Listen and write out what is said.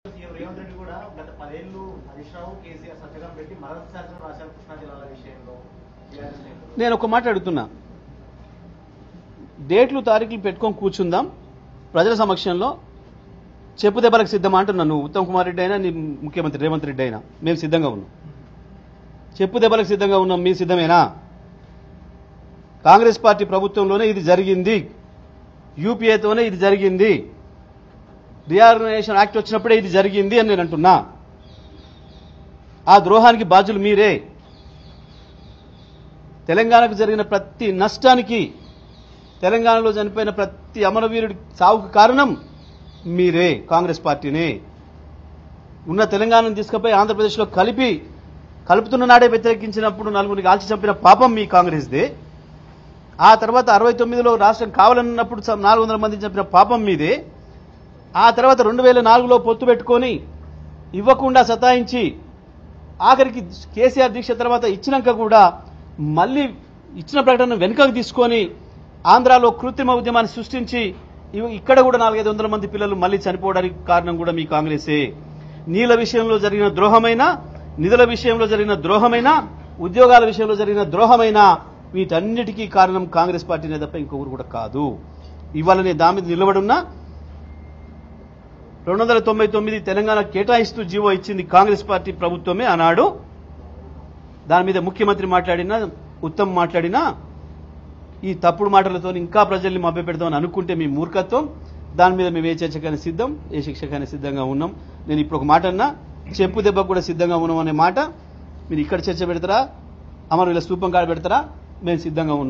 రేవంత్ రెడ్డి కూడా గత 10 ఏళ్లు హరీష్ రావు కేసీఆర్ సంతకం పెట్టి మరణశాసనం రాశారు కృష్ణా జిల్లాల విషయంలో. నేను ఒక మాట అడుగుతున్నా, డేట్లు తారీఖులు పెట్టుకొని కూర్చుందాం ప్రజల సమక్షంలో, చెప్పు దెబ్బలకు సిద్ధమా అంటున్నా. నువ్వు ఉత్తమ్ కుమార్ రెడ్డి అయినా నీ ముఖ్యమంత్రి రేవంత్ రెడ్డి అయినా మేము సిద్ధంగా ఉన్నాం. చెప్పు దెబ్బలకు సిద్ధంగా ఉన్నాం, మీ సిద్ధమేనా? కాంగ్రెస్ పార్టీ ప్రభుత్వంలోనే ఇది జరిగింది, యూపీఏతోనే ఇది జరిగింది, రీఆర్గనైజేషన్ యాక్ట్ వచ్చినప్పుడే ఇది జరిగింది అని నేను అంటున్నా. ఆ ద్రోహానికి బాధ్యులు మీరే. తెలంగాణకు జరిగిన ప్రతి నష్టానికి, తెలంగాణలో చనిపోయిన ప్రతి అమరవీరుడి సావుకు కారణం మీరే, కాంగ్రెస్ పార్టీనే. ఉన్న తెలంగాణను తీసుకుపోయి ఆంధ్రప్రదేశ్లో కలుపుతున్న నాడే వ్యతిరేకించినప్పుడు నలుగురిని కాల్చి చంపిన పాపం మీ కాంగ్రెస్దే. ఆ తర్వాత 69లో రాష్ట్రం కావాలన్నప్పుడు 400 మందిని చంపిన పాపం మీదే. ఆ తర్వాత 2004లో పొత్తు పెట్టుకొని ఇవ్వకుండా సతాయించి ఆఖరికి కేసీఆర్ దీక్ష తర్వాత ఇచ్చినాక కూడా మళ్ళీ ఇచ్చిన ప్రకటన వెనుకకు తీసుకొని ఆంధ్రాలో కృత్రిమ ఉద్యమాన్ని సృష్టించి ఇక్కడ కూడా 400-500 మంది పిల్లలు మళ్ళీ చనిపోవడానికి కారణం కూడా మీ కాంగ్రెసే. నీళ్ల విషయంలో జరిగిన ద్రోహమైనా, నిధుల విషయంలో జరిగిన ద్రోహమైనా, ఉద్యోగాల విషయంలో జరిగిన ద్రోహమైనా వీటన్నిటికీ కారణం కాంగ్రెస్ పార్టీనే తప్ప ఇంకొకరు కూడా కాదు. ఇవాళ నేను దాని మీద నిలబడున్నా. 299 తెలంగాణ కేటాయిస్తూ జీవో ఇచ్చింది కాంగ్రెస్ పార్టీ ప్రభుత్వమే ఆనాడు. దాని మీద ముఖ్యమంత్రి మాట్లాడినా, ఉత్తమ్ మాట్లాడినా ఈ తప్పుడు మాటలతో ఇంకా ప్రజల్ని మభ్యపెడతామని అనుకుంటే మీ మూర్ఖత్వం. దాని మీద మేము ఏ చర్చకైనా సిద్ధం, ఏ శిక్షకైనా సిద్ధంగా ఉన్నాం. నేను ఇప్పుడు ఒక మాట అన్నా, చెప్పు దెబ్బకు కూడా సిద్ధంగా ఉన్నాం అనే మాట మీరు ఇక్కడ చర్చ పెడతారా, అమరవీరుల స్తూపం కాడ పెడతారా? మేము సిద్ధంగా ఉన్నాం.